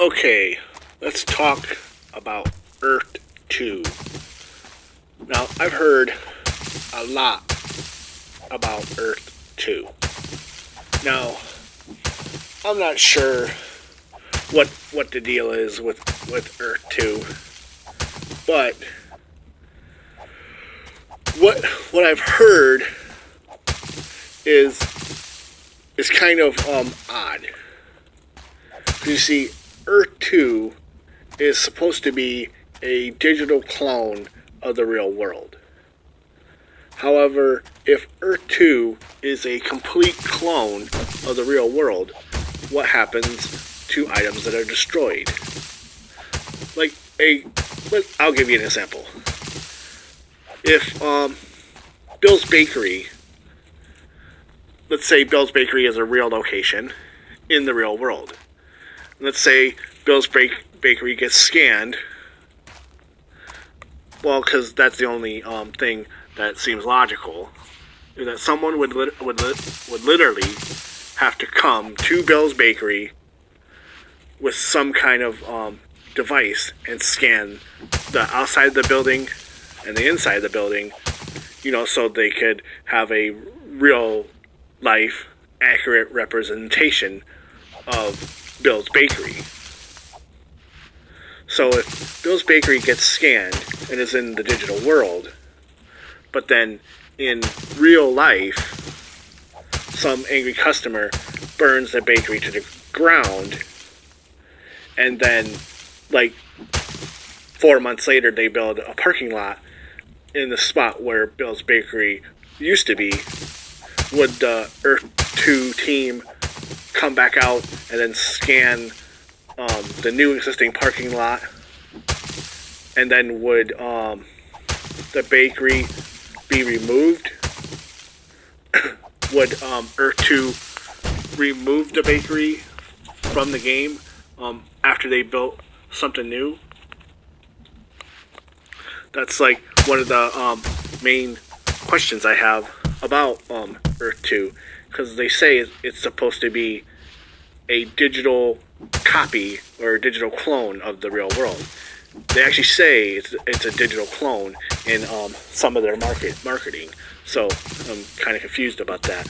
Okay, let's talk about Earth 2. Now, I've heard a lot about Earth 2. Now, I'm not sure what the deal is with Earth 2, but what I've heard is kind of odd. You see, Earth 2 is supposed to be a digital clone of the real world. However, if Earth 2 is a complete clone of the real world, what happens to items that are destroyed? I'll give you an example. If Bill's Bakery, let's say Bill's Bakery is a real location in the real world. Let's say Bill's Bakery gets scanned. Well, because that's the only thing that seems logical. Is that someone would literally have to come to Bill's Bakery with some kind of device and scan the outside of the building and the inside of the building, so they could have a real life, accurate representation of Bill's Bakery. So if Bill's Bakery gets scanned and is in the digital world, but then in real life, some angry customer burns the bakery to the ground, and then, 4 months later, they build a parking lot in the spot where Bill's Bakery used to be, would the Earth 2 team come back out and then scan the new existing parking lot, and then would the bakery be removed? Would Earth 2 remove the bakery from the game after they built something new? That's one of the main questions I have about Earth 2, because they say it's supposed to be a digital copy or a digital clone of the real world. They actually say it's a digital clone in some of their marketing. So I'm kind of confused about that.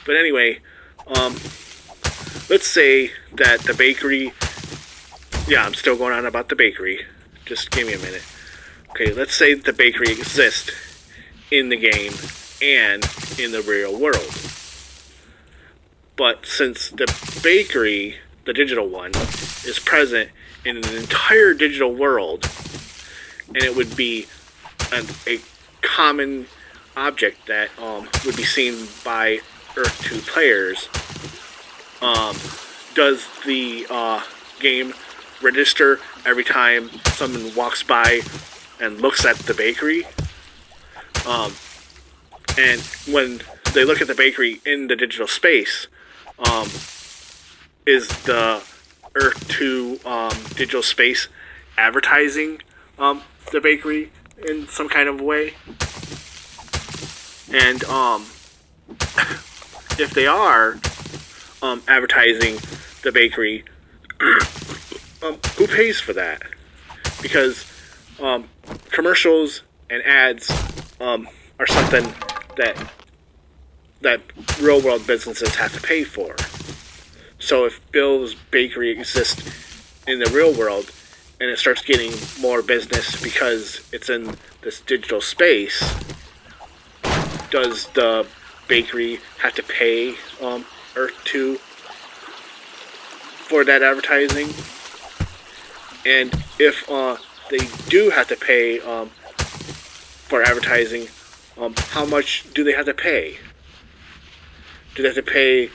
But anyway, let's say that the bakery... Yeah, I'm still going on about the bakery. Just give me a minute. Okay, let's say the bakery exists in the game and in the real world. But since the bakery, the digital one, is present in an entire digital world, and it would be a common object that would be seen by Earth 2 players, does the game register every time someone walks by and looks at the bakery? And when they look at the bakery in the digital space, is the Earth 2 digital space advertising the bakery in some kind of way? And if they are advertising the bakery, who pays for that? Because commercials and ads are something that real world businesses have to pay for. So if Bill's Bakery exists in the real world and it starts getting more business because it's in this digital space, does the bakery have to pay Earth 2 for that advertising? And if they do have to pay for advertising, how much do they have to pay? Do they have to pay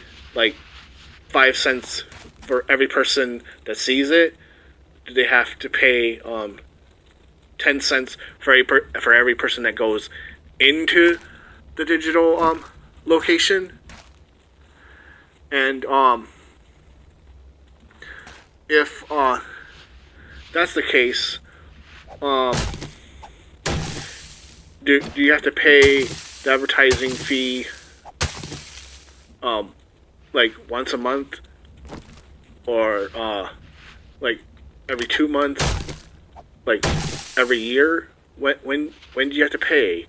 5 cents for every person that sees it? Do they have to pay 10 cents for every person that goes into the digital location? And if that's the case, do you have to pay the advertising fee once a month, or like every 2 months, like every year. When do you have to pay?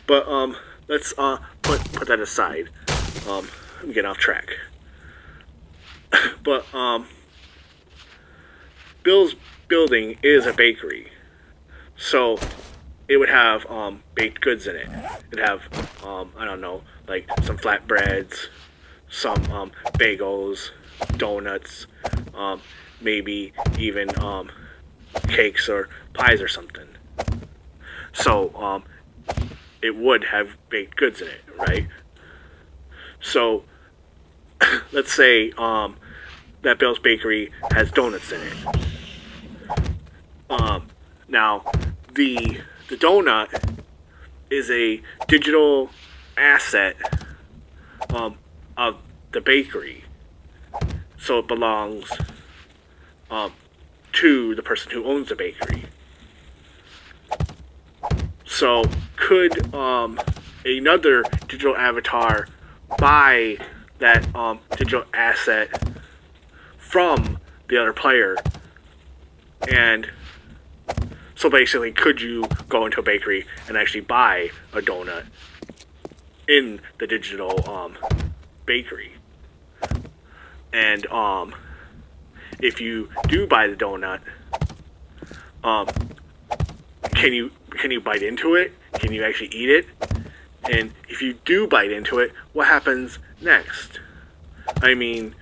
But let's put that aside. I'm getting off track. But Bill's building is a bakery, so it would have baked goods in it. It'd have I don't know, like some flatbreads, some bagels, donuts, maybe even cakes or pies or something. So it would have baked goods in it, right? So let's say that Bill's Bakery has donuts in it. Now the donut is a digital asset of the bakery, so it belongs to the person who owns the bakery. So could another digital avatar buy that digital asset from the other player? And so basically, could you go into a bakery and actually buy a donut in the digital bakery? And if you do buy the donut, can you bite into it? Can you actually eat it? And if you do bite into it, what happens next? I mean,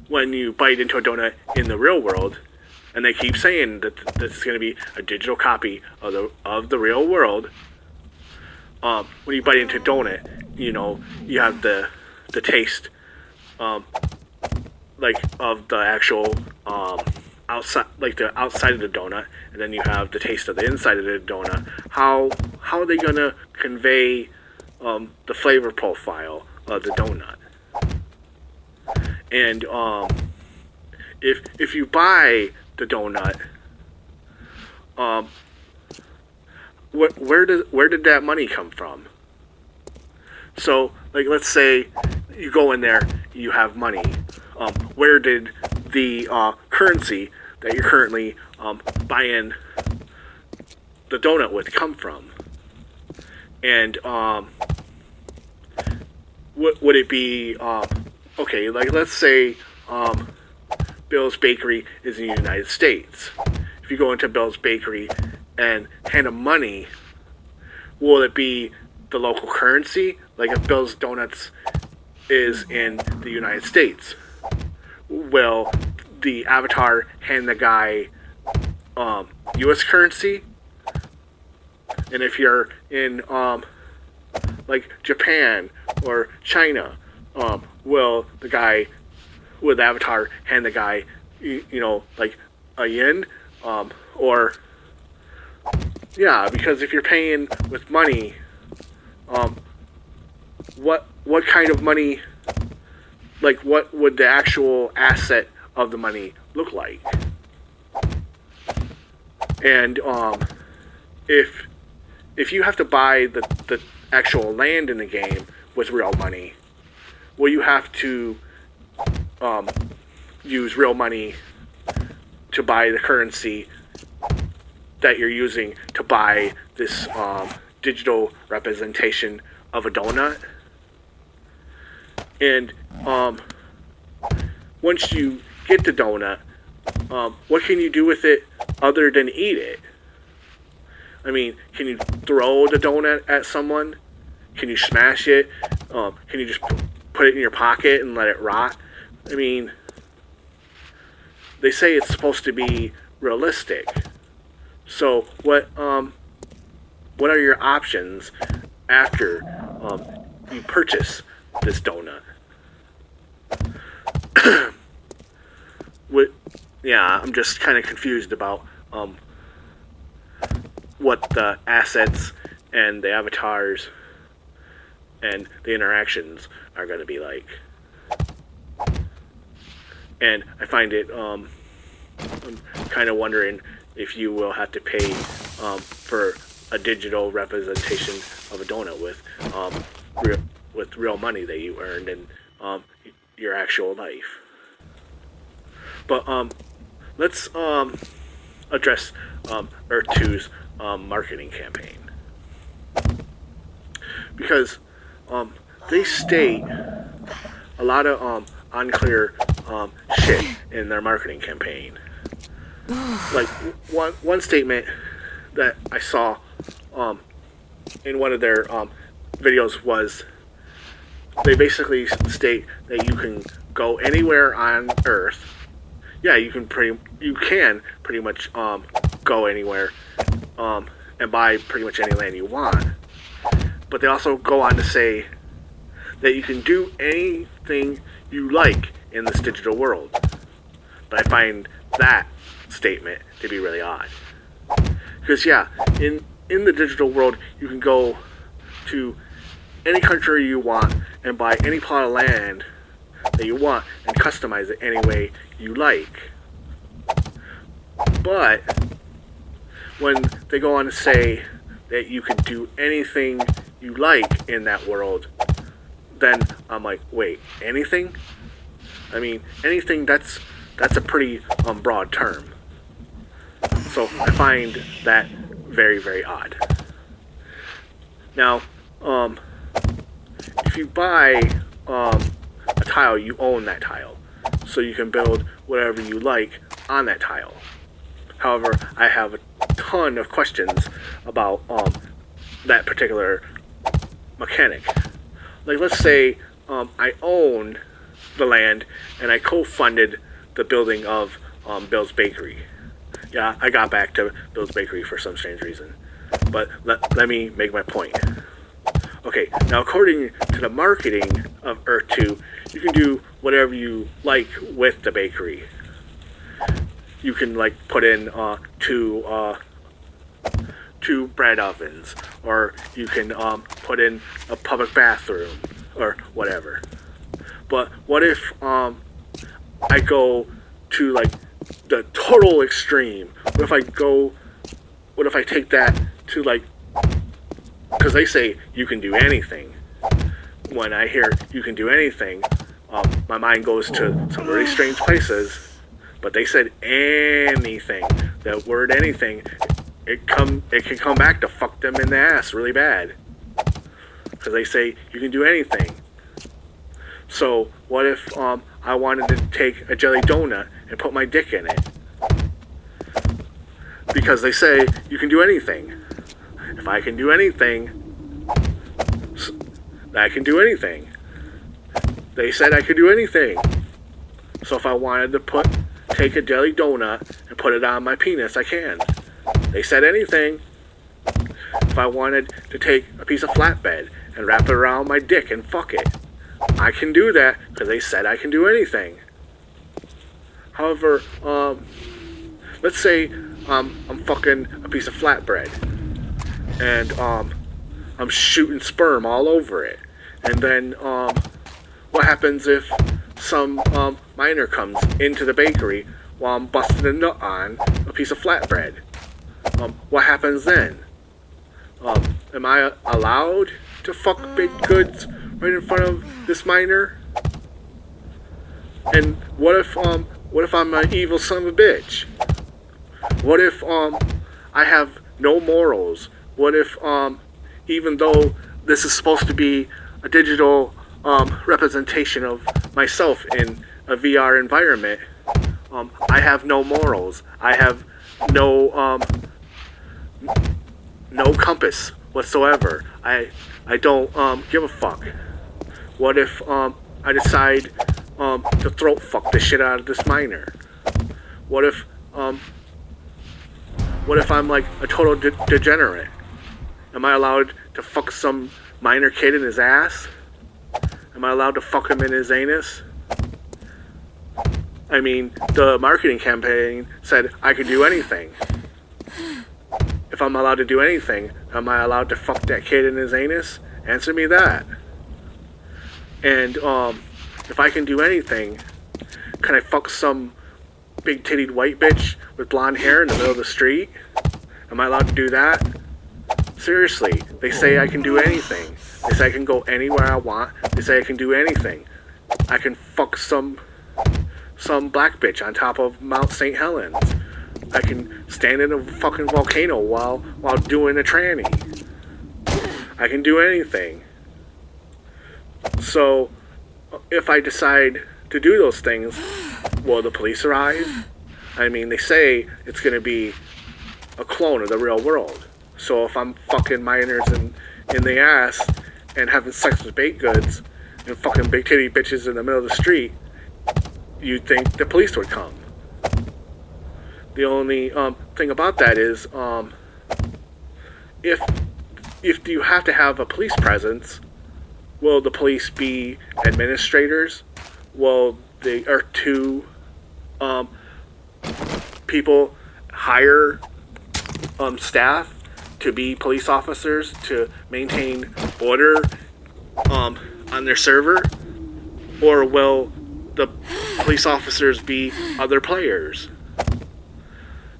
when you bite into a donut in the real world, and they keep saying that this is going to be a digital copy of the real world, when you bite into a donut, you have the taste, like of the actual outside, like the outside of the donut, and then you have the taste of the inside of the donut. How are they gonna convey the flavor profile of the donut? And if you buy the donut, where did that money come from? So, like, let's say you go in there, you have money. Where did the currency that you're currently buying the donut with come from? And would it be okay? Like, let's say Bill's Bakery is in the United States. If you go into Bill's Bakery and hand them money, will it be the local currency? Like, if Bill's Donuts is in the United States, will the avatar hand the guy U.S. currency? And if you're in like Japan or China, will the avatar hand the guy like a yen? Or yeah, because if you're paying with money, what kind of money? Like, what would the actual asset of the money look like? And if you have to buy the actual land in the game with real money, will you have to use real money to buy the currency that you're using to buy this digital representation of a donut? And once you get the donut, what can you do with it other than eat it? I mean, can you throw the donut at someone? Can you smash it? Can you just put it in your pocket and let it rot? I mean, they say it's supposed to be realistic. So what are your options after you purchase this donut? I'm just kind of confused about what the assets and the avatars and the interactions are going to be like. And I find it, I'm kind of wondering if you will have to pay for a digital representation of a donut with real money that you earned and um, your actual life. But let's address Earth 2's marketing campaign, because they state a lot of unclear shit in their marketing campaign. Like one statement that I saw in one of their videos was, they basically state that you can go anywhere on Earth. Yeah, you can pretty much go anywhere and buy pretty much any land you want. But they also go on to say that you can do anything you like in this digital world. But I find that statement to be really odd. Because yeah, in the digital world, you can go to any country you want and buy any plot of land that you want and customize it any way you like. But when they go on to say that you can do anything you like in that world, then I'm like, wait, anything? I mean, anything, that's a pretty broad term. So I find that very, very odd. Now, if you buy a tile, you own that tile. So you can build whatever you like on that tile. However, I have a ton of questions about that particular mechanic. Like, let's say I own the land and I co-funded the building of Bill's Bakery. Yeah, I got back to Bill's Bakery for some strange reason. But let me make my point. Okay, now according to the marketing of Earth 2, you can do whatever you like with the bakery. You can like put in two bread ovens, or you can put in a public bathroom, or whatever. But what if I go to like the total extreme? What if I take that to like, because they say you can do anything. When I hear you can do anything, my mind goes to some really strange places. But they said anything. That word anything, it can come back to fuck them in the ass really bad. Because they say you can do anything. So what if I wanted to take a jelly donut and put my dick in it? Because they say you can do anything. If I can do anything, I can do anything. They said I could do anything. So if I wanted to take a jelly donut and put it on my penis, I can. They said anything. If I wanted to take a piece of flatbed and wrap it around my dick and fuck it, I can do that because they said I can do anything. However, let's say I'm fucking a piece of flatbread and I'm shooting sperm all over it. And then what happens if some miner comes into the bakery while I'm busting a nut on a piece of flatbread? What happens then? Am I allowed to fuck baked goods right in front of this miner? And what if I'm an evil son of a bitch? What if I have no morals? What if even though this is supposed to be a digital representation of myself in a VR environment, I have no morals. I have no compass whatsoever. I don't give a fuck. What if I decide to throat fuck the shit out of this miner? What if I'm like a total degenerate? Am I allowed to fuck some minor kid in his ass? Am I allowed to fuck him in his anus? I mean, the marketing campaign said I could do anything. If I'm allowed to do anything, am I allowed to fuck that kid in his anus? Answer me that. And if I can do anything, can I fuck some big-tittied white bitch with blonde hair in the middle of the street? Am I allowed to do that? Seriously, they say I can do anything. They say I can go anywhere I want. They say I can do anything. I can fuck some black bitch on top of Mount St. Helens. I can stand in a fucking volcano while doing a tranny. I can do anything. So, if I decide to do those things, will the police arrive? I mean, they say it's going to be a clone of the real world. So if I'm fucking minors in the ass and having sex with baked goods and fucking big titty bitches in the middle of the street, you'd think the police would come. The only thing about that is if you have to have a police presence, will the police be administrators? Will the Earth 2 people hire staff to be police officers to maintain order on their server? Or will the police officers be other players?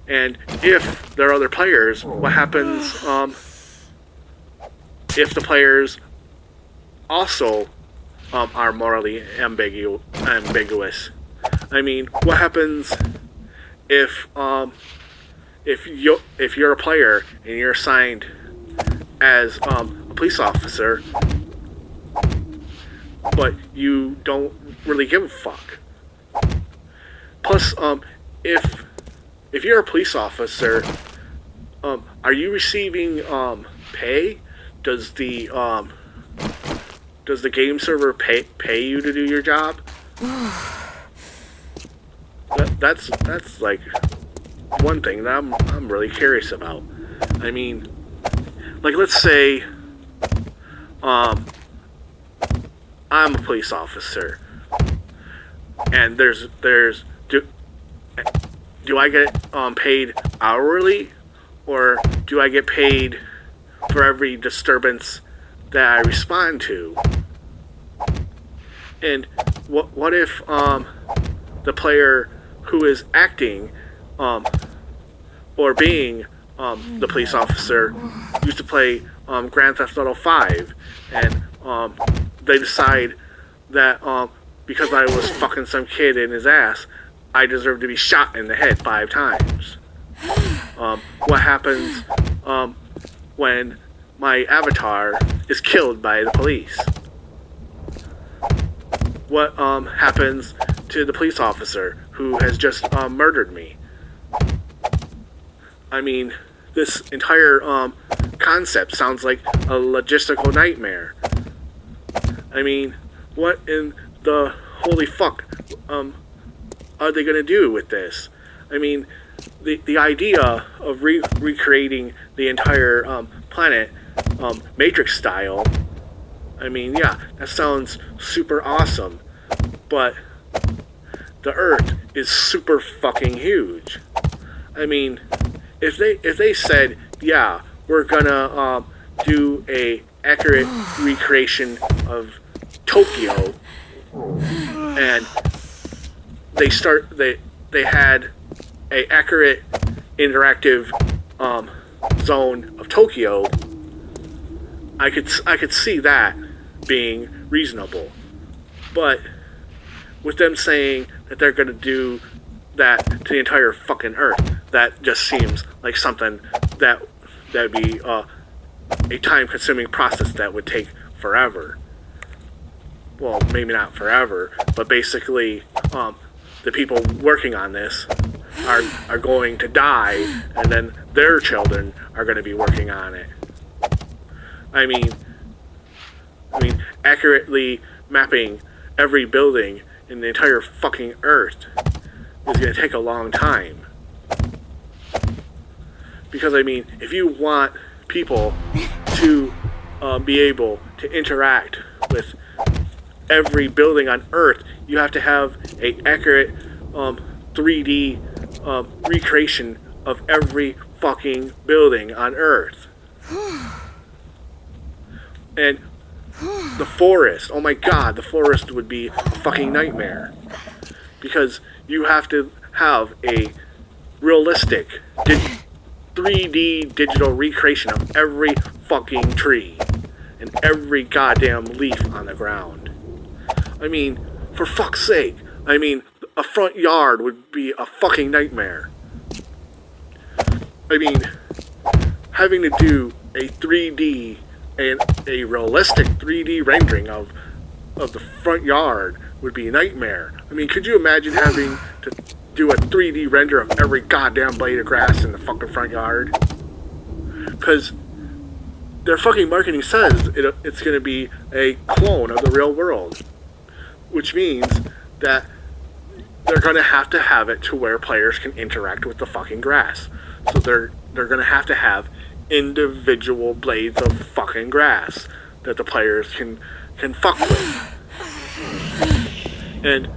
And if there are other players, what happens if the players also are morally ambiguous? I mean, what happens if you're a player and you're assigned as a police officer, but you don't really give a fuck? Plus, if you're a police officer, are you receiving pay? Does the game server pay you to do your job? That's like one thing that I'm really curious about. I mean, like, let's say I'm a police officer, and do I get paid hourly, or do I get paid for every disturbance that I respond to? And what if the player who is acting or being the police officer used to play Grand Theft Auto 5, and they decide that because I was fucking some kid in his ass, I deserve to be shot in the head 5 times? What happens when my avatar is killed by the police? What happens to the police officer who has just murdered me? I mean, this entire concept sounds like a logistical nightmare. I mean, what in the holy fuck are they gonna do with this? I mean, the idea of recreating the entire planet Matrix style, I mean, yeah, that sounds super awesome, but the Earth is super fucking huge. I mean, if they said, yeah, we're gonna do a accurate recreation of Tokyo, and they had a accurate interactive zone of Tokyo, I could see that being reasonable. But with them saying that they're gonna do that to the entire fucking Earth, that just seems like something that'd be a time-consuming process that would take forever. Well, maybe not forever, but basically, the people working on this are going to die, and then their children are going to be working on it. I mean, accurately mapping every building in the entire fucking Earth is going to take a long time. Because, I mean, if you want people to be able to interact with every building on Earth, you have to have an accurate 3D recreation of every fucking building on Earth. And the forest, oh my god, the forest would be a fucking nightmare. Because you have to have a realistic 3D digital recreation of every fucking tree and every goddamn leaf on the ground. I mean, For fuck's sake. I mean, a front yard would be a fucking nightmare. I mean, having to do a 3D and a realistic 3D rendering of the front yard would be a nightmare. I mean, could you imagine having to do a 3D render of every goddamn blade of grass in the fucking front yard? Because their fucking marketing says it's going to be a clone of the real world. Which means that they're going to have it to where players can interact with the fucking grass. So they're going to have individual blades of fucking grass that the players can fuck with. And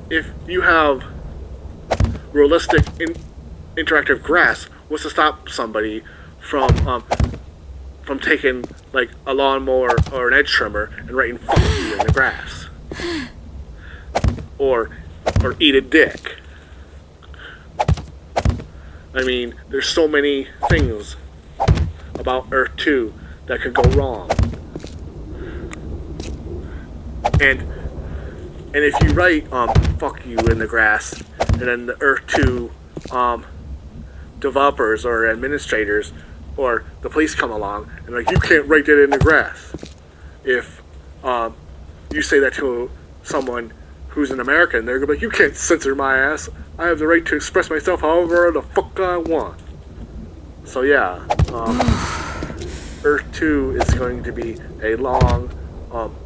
if you have realistic interactive grass, what's to stop somebody from taking like a lawnmower or an edge trimmer and writing "fuck you" in the grass, or eat a dick? I mean, there's so many things about Earth 2 that could go wrong. And if you write "fuck you" in the grass, and then the Earth 2 developers or administrators or the police come along and like, you can't write that in the grass. If you say that to someone who's an American, they're gonna be like, you can't censor my ass. I have the right to express myself however the fuck I want. So yeah, Earth 2 is going to be a long,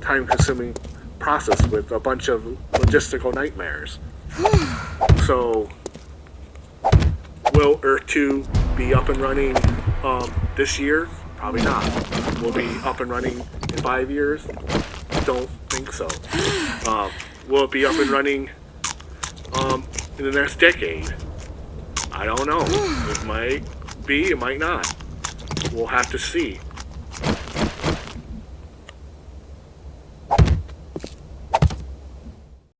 time-consuming process with a bunch of logistical nightmares. So, will Earth 2 be up and running this year? Probably not. Will it be up and running in 5 years? Don't think so. Will it be up and running in the next decade? I don't know. It might be, it might not. We'll have to see.